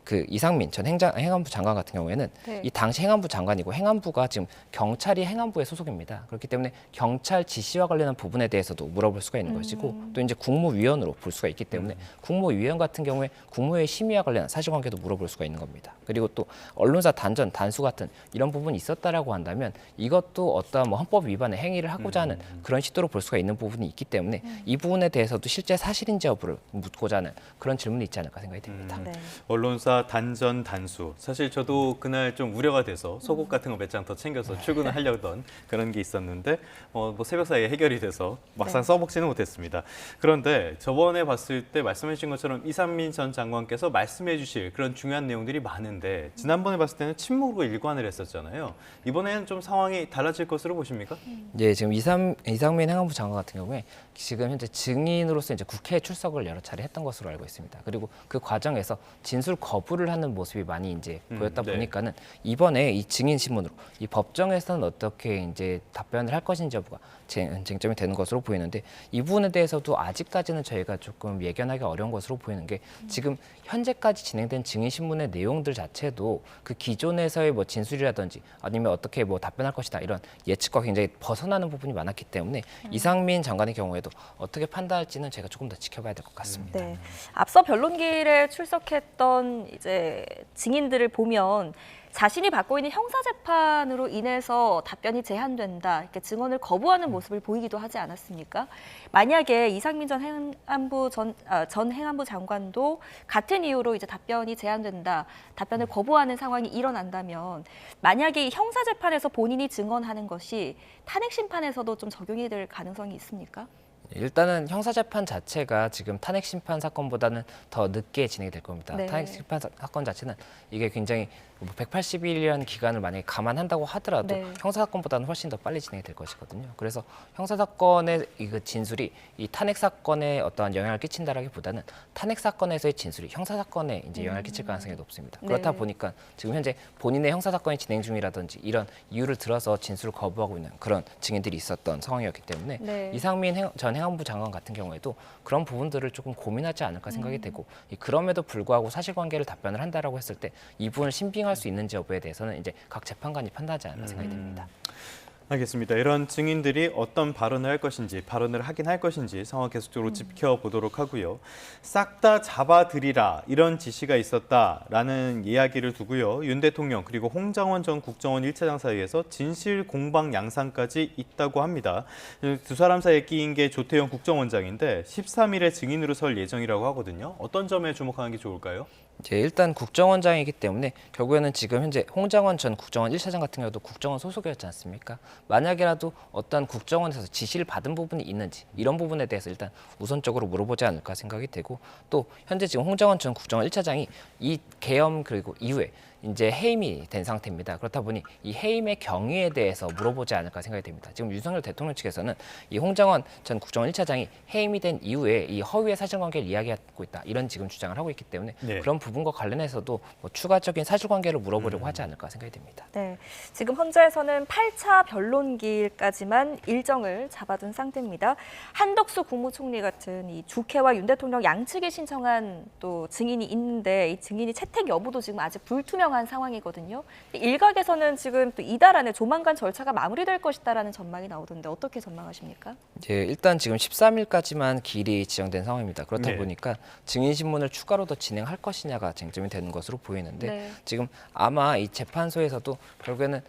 [SPEAKER 18] 그 이상민 전 행안부 장관 같은 경우에는 이 당시 행안부 장관이고 행안부가 지금 경찰이 행안부의 소속입니다. 그렇기 때문에 경찰 지시와 관련한 부분에 대해서도 물어볼 수가 있는 것이고 또 이제 국무위원으로 볼 수가 있기 때문에 국무위원 같은 경우에 국무회의 심의와 관련한 사실관계도 물어볼 수가 있는 겁니다. 그리고 또 언론사 단전, 단수 같은 이런 부분이 있었다라고 한다면 이것도 어떠한 뭐 헌법 위반의 행위를 하고자 하는 그런 시도로 볼 수가 있는 부분이 있기 때문에 이 부분에 대해서도 실제 사실인지 여부를 묻고자 하는 그런 질문이 있지 않을까 생각이 듭니다.
[SPEAKER 10] 언론사 주말마다 단전 단수. 사실 저도 그날 좀 우려가 돼서 속옷 같은 거 몇 장 더 챙겨서 출근을 하려던 그런 게 있었는데 뭐 새벽 사이에 해결이 돼서 막상 써먹지는 못했습니다. 그런데 저번에 봤을 때 말씀해 주신 것처럼 이상민 전 장관께서 말씀해 주실 그런 중요한 내용들이 많은데 지난번에 봤을 때는 침묵으로 일관을 했었잖아요. 이번에는 좀 상황이 달라질 것으로 보십니까?
[SPEAKER 18] 네, 지금 이상민 행안부 장관 같은 경우에 지금 현재 증인으로서 이제 국회에 출석을 여러 차례 했던 것으로 알고 있습니다. 그리고 그 과정에서 진술 거부를 하는 모습이 많이 이제 보였다 보니까는 이번에 이 증인 신문으로 이 법정에서는 어떻게 이제 답변을 할 것인지 여부가 쟁점이 되는 것으로 보이는데 이 부분에 대해서도 아직까지는 저희가 조금 예견하기 어려운 것으로 보이는 게 지금 현재까지 진행된 증인 신문의 내용들 자체도 그 기존에서의 뭐 진술이라든지 아니면 어떻게 뭐 답변할 것이다 이런 예측과 굉장히 벗어나는 부분이 많았기 때문에 이상민 장관의 경우에도 어떻게 판단할지는 제가 조금 더 지켜봐야 될 것 같습니다.
[SPEAKER 2] 네. 앞서 변론기일에 출석했던 이제 증인들을 보면 자신이 받고 있는 형사재판으로 인해서 답변이 제한된다, 이렇게 증언을 거부하는 모습을 보이기도 하지 않았습니까? 만약에 이상민 전 행안부 장관도 같은 이유로 이제 답변이 제한된다, 답변을 거부하는 상황이 일어난다면 만약에 이 형사재판에서 본인이 증언하는 것이 탄핵심판에서도 좀 적용이 될 가능성이 있습니까?
[SPEAKER 18] 일단은 형사재판 자체가 지금 탄핵심판 사건보다는 더 늦게 진행이 될 겁니다.
[SPEAKER 2] 네.
[SPEAKER 18] 탄핵심판 사건 자체는 이게 굉장히 180일이라는 기간을 만약에 감안한다고 하더라도
[SPEAKER 2] 네.
[SPEAKER 18] 형사사건보다는 훨씬 더 빨리 진행이 될 것이거든요. 그래서 형사사건의 이 진술이 이 탄핵사건에 어떠한 영향을 끼친다라기보다는 탄핵사건에서의 진술이 형사사건에 이제 영향을 끼칠 가능성이 높습니다. 그렇다
[SPEAKER 2] 네.
[SPEAKER 18] 보니까 지금 현재 본인의 형사사건이 진행 중이라든지 이런 이유를 들어서 진술을 거부하고 있는 그런 증인들이 있었던 상황이었기 때문에
[SPEAKER 2] 네.
[SPEAKER 18] 이상민 전 행안부 장관 같은 경우에도 그런 부분들을 조금 고민하지 않을까 생각이 되고 그럼에도 불구하고 사실관계를 답변을 한다라고 했을 때 이 부분을 신빙할 수 있는지 여부에 대해서는 이제 각 재판관이 판단하지 않을까 생각이 됩니다.
[SPEAKER 10] 알겠습니다. 이런 증인들이 어떤 발언을 할 것인지, 발언을 하긴 할 것인지 상황 계속적으로 지켜보도록 하고요. 싹 다 잡아들이라 이런 지시가 있었다라는 이야기를 두고요. 윤 대통령 그리고 홍장원 전 국정원 1차장 사이에서 진실 공방 양상까지 있다고 합니다. 두 사람 사이에 끼인 게 조태영 국정원장인데 13일에 증인으로 설 예정이라고 하거든요. 어떤 점에 주목하는 게 좋을까요?
[SPEAKER 18] 일단 국정원장이기 때문에 결국에는 지금 현재 홍장원 전 국정원 1차장 같은 경우도 국정원 소속이었지 않습니까? 만약이라도 어떤 국정원에서 지시를 받은 부분이 있는지 이런 부분에 대해서 일단 우선적으로 물어보지 않을까 생각이 되고 또 현재 지금 홍장원 전 국정원 1차장이 이 계엄 그리고 이후에 이제 해임이 된 상태입니다. 그렇다 보니 이 해임의 경위에 대해서 물어보지 않을까 생각이 됩니다. 지금 윤석열 대통령 측에서는 이 홍장원 전 국정원 1차장이 해임이 된 이후에 이 허위의 사실관계를 이야기하고 있다 이런 지금 주장을 하고 있기 때문에 그런 부분과 관련해서도 뭐 추가적인 사실관계를 물어보려고 하지 않을까 생각이 됩니다.
[SPEAKER 2] 네, 지금 현재에서는 8차 변론기일까지만 일정을 잡아둔 상태입니다. 한덕수 국무총리 같은 이 주케와 윤 대통령 양측이 신청한 또 증인이 있는데 이 증인이 채택 여부도 지금 아직 불투명한 상황이거든요. 일각에서는 지금 또 이달 안에 조만간 절차가 마무리될 것이다라는 전망이 나오던데 어떻게 전망하십니까?
[SPEAKER 18] 일단 지금 13일까지만 기일이 지정된 상황입니다. 그렇다 보니까 증인 신문을 추가로 더 진행할 것이냐가 쟁점이 되는 것으로 보이는데 지금 아마 이 재판소에서도 결국에는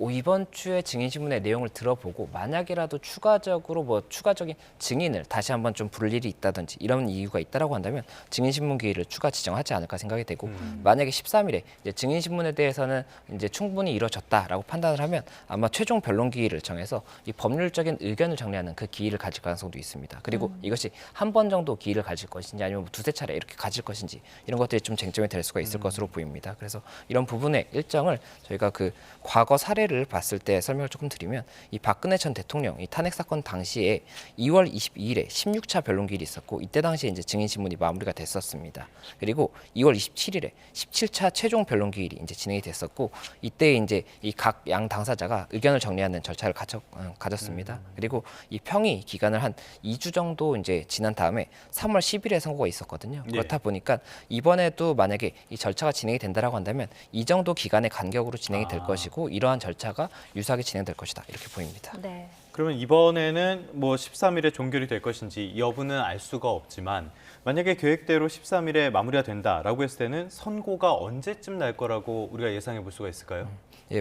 [SPEAKER 18] 이번 주에 증인신문의 내용을 들어보고 만약이라도 추가적인 증인을 다시 한번 좀 부를 일이 있다든지 이런 이유가 있다라고 한다면 증인신문 기일을 추가 지정하지 않을까 생각이 되고 만약에 13일에 이제 증인신문에 대해서는 이제 충분히 이루어졌다라고 판단을 하면 아마 최종 변론 기일을 정해서 이 법률적인 의견을 정리하는 그 기일을 가질 가능성도 있습니다. 그리고 이것이 한 번 정도 기일을 가질 것인지 아니면 두세 차례 이렇게 가질 것인지 이런 것들이 좀 쟁점이 될 수가 있을 것으로 보입니다. 그래서 이런 부분의 일정을 저희가 그 과거 사례를 봤을 때 설명을 조금 드리면 이 박근혜 전 대통령 이 탄핵 사건 당시에 2월 22일에 16차 변론기일이 있었고 이때 당시에 이제 증인 신문이 마무리가 됐었습니다. 그리고 2월 27일에 17차 최종 변론기일이 이제 진행이 됐었고 이때 이제 이 각 양 당사자가 의견을 정리하는 절차를 가졌습니다. 그리고 이 평의 기간을 한 2주 정도 이제 지난 다음에 3월 10일에 선고가 있었거든요. 그렇다 보니까 이번에도 만약에 이 절차가 진행이 된다라고 한다면 이 정도 기간의 간격으로 진행이 될 것이고 이러한 절차가 유사하게 진행될 것이다 이렇게 보입니다.
[SPEAKER 2] 네.
[SPEAKER 10] 그러면 이번에는 뭐 13일에 종결이 될 것인지 여부는 알 수가 없지만 만약에 계획대로 13일에 마무리가 된다라고 했을 때는 선고가 언제쯤 날 거라고 우리가 예상해 볼 수가 있을까요?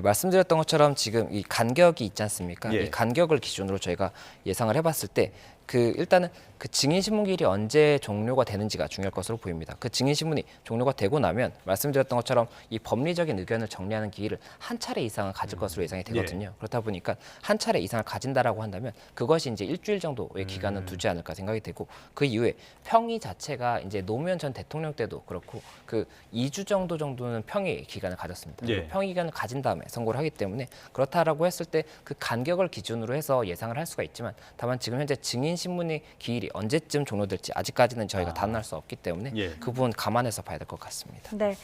[SPEAKER 18] 말씀드렸던 것처럼 지금 이 간격이 있지 않습니까? 이 간격을 기준으로 저희가 예상을 해봤을 때 일단은 그 증인신문기일이 언제 종료가 되는지가 중요할 것으로 보입니다. 그 증인신문이 종료가 되고 나면 말씀드렸던 것처럼 이 법리적인 의견을 정리하는 기일을 한 차례 이상은 가질 것으로 예상이 되거든요. 그렇다 보니까 한 차례 이상을 가진다라고 한다면 그것이 이제 일주일 정도의 기간은 두지 않을까 생각이 되고 그 이후에 평의 자체가 이제 노무현 전 대통령 때도 그렇고 그 2주 정도는 평의 기간을 가졌습니다. 평의 기간을 가진 다음에 선고를 하기 때문에 그렇다라고 했을 때 그 간격을 기준으로 해서 예상을 할 수가 있지만 다만 지금 현재 증인신문의 기일이 언제쯤 종료될지 아직까지는 저희가 단언할 수 없기 때문에 그 부분 감안해서 봐야 될 것 같습니다.
[SPEAKER 2] 네.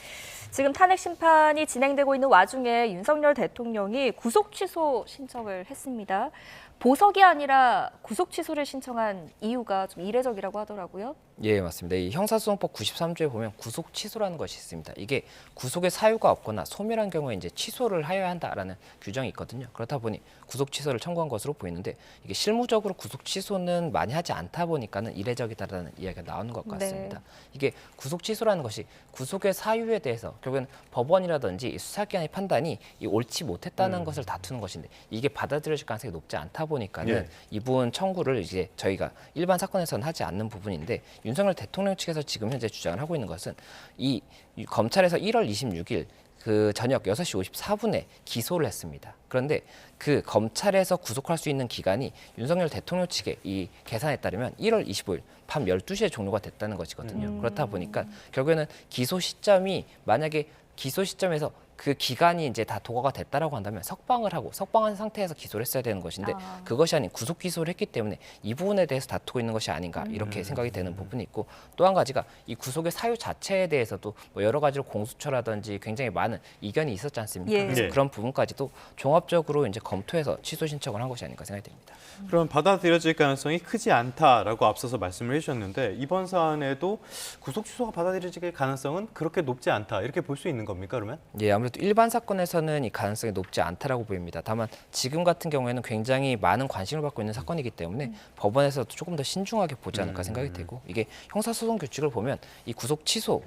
[SPEAKER 2] 지금 탄핵 심판이 진행되고 있는 와중에 윤석열 대통령이 구속 취소 신청을 했습니다. 보석이 아니라 구속 취소를 신청한 이유가 좀 이례적이라고 하더라고요.
[SPEAKER 18] 예, 맞습니다. 이 형사소송법 93조에 보면 구속 취소라는 것이 있습니다. 이게 구속의 사유가 없거나 소멸한 경우에 이제 취소를 하여야 한다라는 규정이 있거든요. 그렇다 보니 구속 취소를 청구한 것으로 보이는데 이게 실무적으로 구속 취소는 많이 하지 않다 보니까는 이례적이다라는 이야기가 나오는 것 같습니다. 이게 구속 취소라는 것이 구속의 사유에 대해서 결국은 법원이라든지 이 수사기관의 판단이 이 옳지 못했다는 것을 다투는 것인데 이게 받아들여질 가능성이 높지 않다 보니까는 이 부분 청구를 이제 저희가 일반 사건에서는 하지 않는 부분인데 윤석열 대통령 측에서 지금 현재 주장을 하고 있는 것은 이 검찰에서 1월 26일 그 저녁 6시 54분에 기소를 했습니다. 그런데 그 검찰에서 구속할 수 있는 기간이 윤석열 대통령 측의 이 계산에 따르면 1월 25일 밤 12시에 종료가 됐다는 것이거든요. 그렇다 보니까 결국에는 기소 시점이 만약에 기소 시점에서 그 기간이 이제 다 도과가 됐다라고 한다면 석방을 하고 석방한 상태에서 기소를 했어야 되는 것인데 그것이 아닌 구속 기소를 했기 때문에 이 부분에 대해서 다투고 있는 것이 아닌가 이렇게 생각이 되는 부분이 있고 또 한 가지가 이 구속의 사유 자체에 대해서도 뭐 여러 가지로 공수처라든지 굉장히 많은 이견이 있었지 않습니까? 그래서 그런 부분까지도 종합적으로 이제 검토해서 취소 신청을 한 것이 아닌가 생각이 됩니다.
[SPEAKER 10] 그럼 받아들여질 가능성이 크지 않다라고 앞서서 말씀을 해주셨는데 이번 사안에도 구속 취소가 받아들여질 가능성은 그렇게 높지 않다 이렇게 볼 수 있는 겁니까 그러면?
[SPEAKER 18] 예, 아무래도 일반 사건에서는 이 가능성이 높지 않다라고 보입니다. 다만 지금 같은 경우에는 굉장히 많은 관심을 받고 있는 사건이기 때문에 법원에서도 조금 더 신중하게 보지 않을까 생각이 되고 이게 형사소송 규칙을 보면 이 구속 취소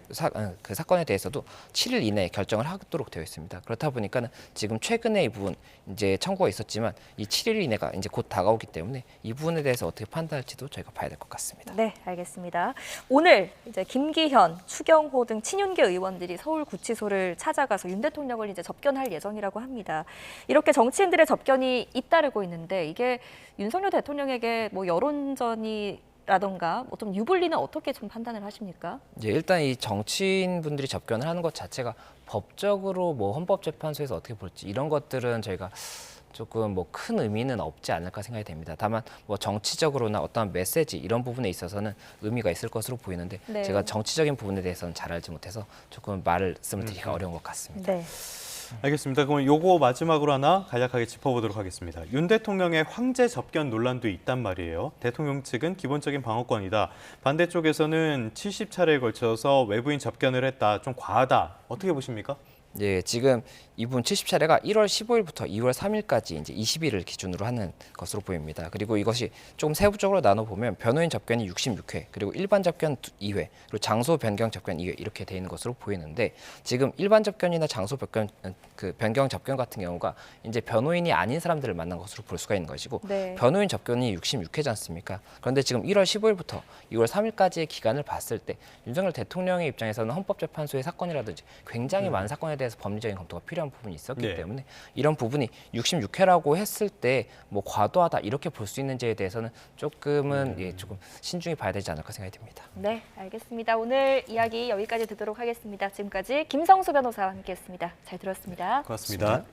[SPEAKER 18] 그 사건에 대해서도 7일 이내에 결정을 하도록 되어 있습니다. 그렇다 보니까는 지금 최근에 이 부분 이제 청구가 있었지만 이 7일 이내가 이제 곧 다가오기 때문에 이 부분에 대해서 어떻게 판단할지도 저희가 봐야 될 것 같습니다.
[SPEAKER 2] 네, 알겠습니다. 오늘 이제 김기현, 추경호 등 친윤계 의원들이 서울구치소를 찾아가서 윤 대통령을 이제 접견할 예정이라고 합니다. 이렇게 정치인들의 접견이 잇따르고 있는데 이게 윤석열 대통령에게 뭐 여론전이라던가 뭐 좀 유불리는 어떻게 좀 판단을 하십니까?
[SPEAKER 18] 예, 일단 이 정치인분들이 접견을 하는 것 자체가 법적으로 뭐 헌법재판소에서 어떻게 볼지 이런 것들은 저희가 조금 뭐 큰 의미는 없지 않을까 생각이 됩니다. 다만 뭐 정치적으로나 어떤 메시지 이런 부분에 있어서는 의미가 있을 것으로 보이는데 제가 정치적인 부분에 대해서는 잘 알지 못해서 조금 말씀을 드리기가 어려운 것 같습니다.
[SPEAKER 2] 네.
[SPEAKER 10] 알겠습니다. 그럼 요거 마지막으로 하나 간략하게 짚어보도록 하겠습니다. 윤 대통령의 황제 접견 논란도 있단 말이에요. 대통령 측은 기본적인 방어권이다. 반대쪽에서는 70차례에 걸쳐서 외부인 접견을 했다. 좀 과하다. 어떻게 보십니까?
[SPEAKER 18] 예, 지금 이분 70차례가 1월 15일부터 2월 3일까지 이제 20일을 기준으로 하는 것으로 보입니다. 그리고 이것이 조금 세부적으로 나눠보면 변호인 접견이 66회, 그리고 일반 접견 2회, 그리고 장소 변경 접견 2회 이렇게 돼 있는 것으로 보이는데 지금 일반 접견이나 장소 변경 접견 같은 경우가 이제 변호인이 아닌 사람들을 만난 것으로 볼 수가 있는 것이고 변호인 접견이 66회지 않습니까? 그런데 지금 1월 15일부터 2월 3일까지의 기간을 봤을 때 윤석열 대통령의 입장에서는 헌법재판소의 사건이라든지 굉장히 많은 사건에 대해서 법리적인 검토가 필요한 부분이 있었기 때문에 이런 부분이 66회라고 했을 때 뭐 과도하다 이렇게 볼 수 있는지에 대해서는 조금은 조금 신중히 봐야 되지 않을까 생각이 듭니다.
[SPEAKER 2] 네, 알겠습니다. 오늘 이야기 여기까지 듣도록 하겠습니다. 지금까지 김성수 변호사와 함께했습니다. 잘 들었습니다.
[SPEAKER 10] 고맙습니다.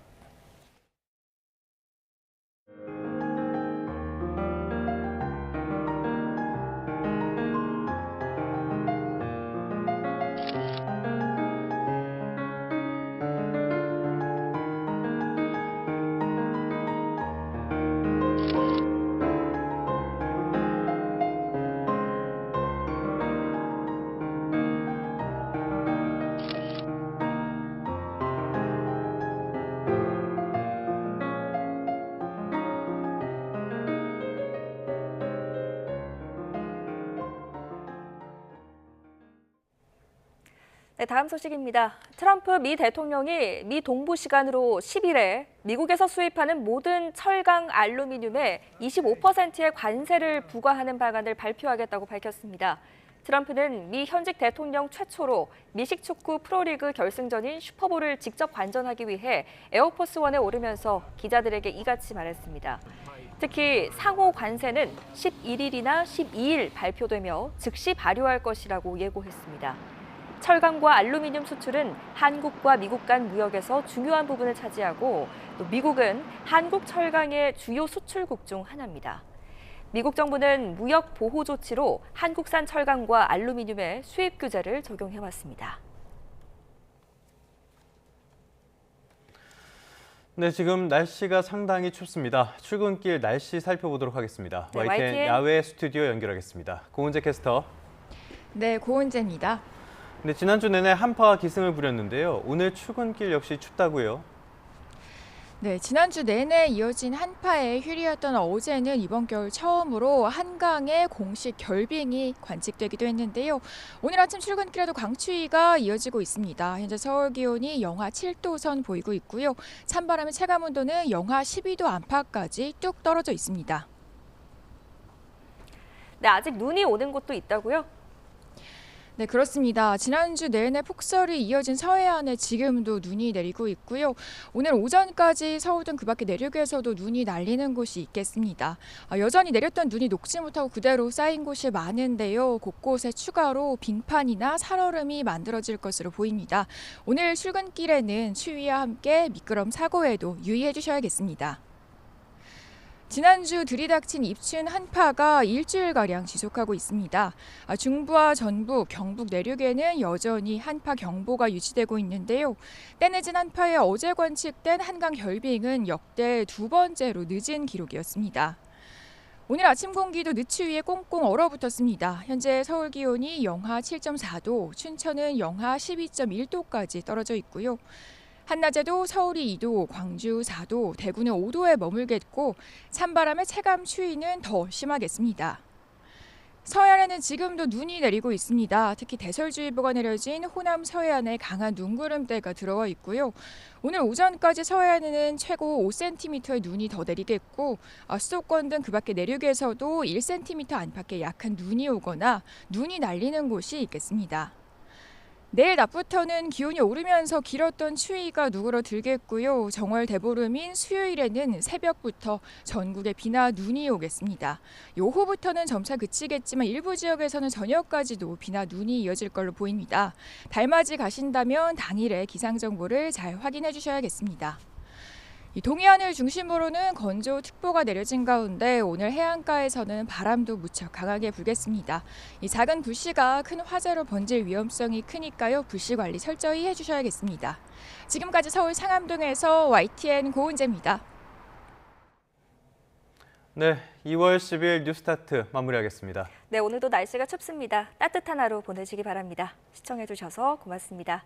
[SPEAKER 2] 네, 다음 소식입니다. 트럼프 미 대통령이 미 동부 시간으로 10일에 미국에서 수입하는 모든 철강 알루미늄에 25%의 관세를 부과하는 방안을 발표하겠다고 밝혔습니다. 트럼프는 미 현직 대통령 최초로 미식 축구 프로리그 결승전인 슈퍼볼을 직접 관전하기 위해 에어포스원에 오르면서 기자들에게 이같이 말했습니다. 특히 상호 관세는 11일이나 12일 발표되며 즉시 발효할 것이라고 예고했습니다. 철강과 알루미늄 수출은 한국과 미국 간 무역에서 중요한 부분을 차지하고 또 미국은 한국 철강의 주요 수출국 중 하나입니다. 미국 정부는 무역 보호 조치로 한국산 철강과 알루미늄의 수입 규제를 적용해왔습니다.
[SPEAKER 10] 네, 지금 날씨가 상당히 춥습니다. 출근길 날씨 살펴보도록 하겠습니다.
[SPEAKER 2] 네,
[SPEAKER 10] YTN 야외 스튜디오 연결하겠습니다. 고은재 캐스터.
[SPEAKER 19] 네, 고은재입니다.
[SPEAKER 10] 네, 지난주 내내 한파가 기승을 부렸는데요. 오늘 출근길 역시 춥다고요?
[SPEAKER 19] 네, 지난주 내내 이어진 한파에 휴일이었던 어제는 이번 겨울 처음으로 한강에 공식 결빙이 관측되기도 했는데요. 오늘 아침 출근길에도 강추위가 이어지고 있습니다. 현재 서울 기온이 영하 7도 선 보이고 있고요. 찬바람의 체감 온도는 영하 12도 안팎까지 뚝 떨어져 있습니다.
[SPEAKER 2] 네, 아직 눈이 오는 곳도 있다고요?
[SPEAKER 19] 네, 그렇습니다. 지난주 내내 폭설이 이어진 서해안에 지금도 눈이 내리고 있고요. 오늘 오전까지 서울 등 그 밖의 내륙에서도 눈이 날리는 곳이 있겠습니다. 여전히 내렸던 눈이 녹지 못하고 그대로 쌓인 곳이 많은데요. 곳곳에 추가로 빙판이나 살얼음이 만들어질 것으로 보입니다. 오늘 출근길에는 추위와 함께 미끄럼 사고에도 유의해 주셔야겠습니다. 지난주 들이닥친 입춘 한파가 일주일가량 지속하고 있습니다. 중부와 전북, 경북 내륙에는 여전히 한파 경보가 유지되고 있는데요. 때내진 한파에 어제 관측된 한강 결빙은 역대 두 번째로 늦은 기록이었습니다. 오늘 아침 공기도 늦추위에 꽁꽁 얼어붙었습니다. 현재 서울 기온이 영하 7.4도, 춘천은 영하 12.1도까지 떨어져 있고요. 한낮에도 서울이 2도, 광주 4도, 대구는 5도에 머물겠고 찬바람의 체감 추위는 더 심하겠습니다. 서해안에는 지금도 눈이 내리고 있습니다. 특히 대설주의보가 내려진 호남 서해안에 강한 눈구름대가 들어와 있고요. 오늘 오전까지 서해안에는 최고 5cm의 눈이 더 내리겠고 수도권 등 그 밖의 내륙에서도 1cm 안팎의 약한 눈이 오거나 눈이 날리는 곳이 있겠습니다. 내일 낮부터는 기온이 오르면서 길었던 추위가 누그러들겠고요. 정월 대보름인 수요일에는 새벽부터 전국에 비나 눈이 오겠습니다. 오후부터는 점차 그치겠지만 일부 지역에서는 저녁까지도 비나 눈이 이어질 걸로 보입니다. 달맞이 가신다면 당일의 기상정보를 잘 확인해 주셔야겠습니다. 동해안을 중심으로는 건조특보가 내려진 가운데 오늘 해안가에서는 바람도 무척 강하게 불겠습니다. 이 작은 불씨가 큰 화재로 번질 위험성이 크니까요. 불씨 관리 철저히 해주셔야겠습니다. 지금까지 서울 상암동에서 YTN 고은재입니다.
[SPEAKER 10] 네, 2월 10일 뉴스타트 마무리하겠습니다.
[SPEAKER 2] 네, 오늘도 날씨가 춥습니다. 따뜻한 하루 보내시기 바랍니다. 시청해주셔서 고맙습니다.